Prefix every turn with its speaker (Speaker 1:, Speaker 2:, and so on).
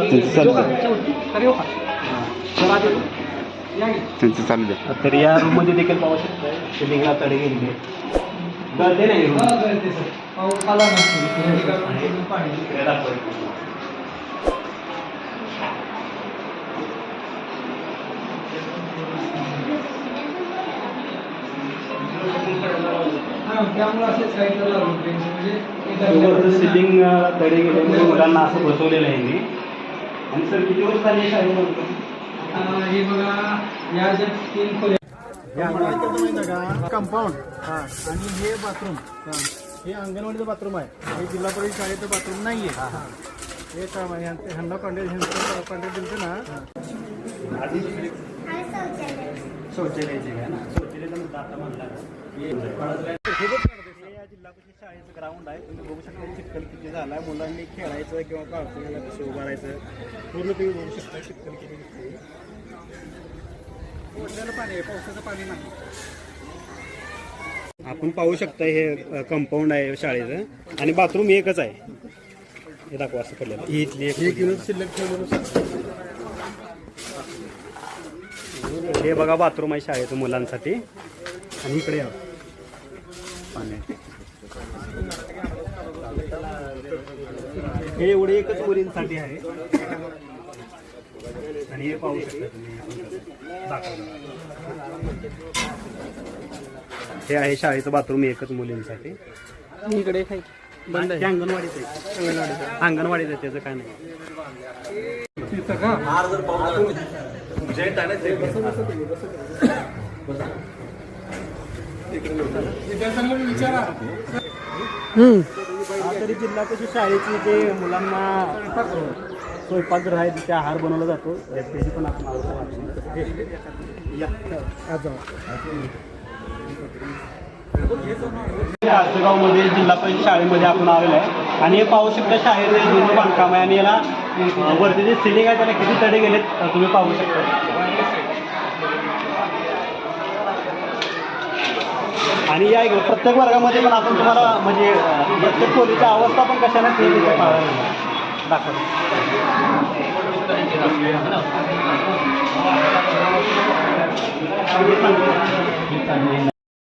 Speaker 1: त्यांचं चालू द्या.
Speaker 2: तर या रूम मध्ये देखील पाहू शकता सिलिंगला तडे गेलेले गळते नाही room. सिलिंग तडे गेल्यामुळे मुलांना असं बसवलेलं आहे मी. आणि सर किती वर्ष झाली शाळेमध्ये?
Speaker 3: हे बघा या ज्या 3 खोल्या
Speaker 4: कंपाऊंड आणि हे बाथरूम हे अंगणवाडीचं बाथरूम आहे. हे जिल्हा परिषद शाळेचं बाथरूम नाही आहे. हे काम आहे ह्यांना कॉन्ट्रॅक्ट दिलं ना.
Speaker 2: शौचालयाचे काय ना शौचालयाचा मुद्दा आता म्हणला या जिल्हा परिषद शाळेचं ग्राउंड आहे. तुम्ही बघू शकता चिखल किती झाला आहे. मुलांनी खेळायचं किंवा पावसाळ्याला कसं उभारायचं पूर्ण तुम्ही बघू शकता चिखल किती दिसते.
Speaker 4: पाणी आहे, पावसाचं पाणी नाही.
Speaker 2: आपण पाहू शकता हे कंपाऊंड आहे शाळेचं आणि बाथरूम एकच आहे. हे दाखवा असं पडलेलं ही इथली एक
Speaker 4: शिल्लक ठेवलं.
Speaker 2: हे बघा बाथरूम आहे शाळेचं मुलांसाठी. आणि इकडे या पाणी हे एवढे एकच मुलींसाठी आहे. आणि हे पाहू शकता तुम्ही हे आहे शाळेचं बाथरूम एकच मुलींसाठी.
Speaker 4: इकडे
Speaker 2: बंद आहे अंगणवाडीचं आहे. अंगणवाडीचं आहे त्याचं काय नाही. तरी जिल्हा परिषद शाळेची जे मुलांना स्वयंपाकगृह आहे तिथे आहार बनवला जातो. त्याची पण आपण आसगावमध्ये जिल्हा परिषद शाळेमध्ये आपण आलेलो आहे. आणि हे पाहू शकता शाळेचे जुनं बांधकाम आहे. आणि याला वरती जे सिलिंग आहे त्याला किती तडे गेलेत तुम्ही पाहू शकता. आणि या प्रत्येक वर्गामध्ये पण आपण तुम्हाला म्हणजे प्रत्येक खोलीची अवस्था पण कशाने ते दाखवतो.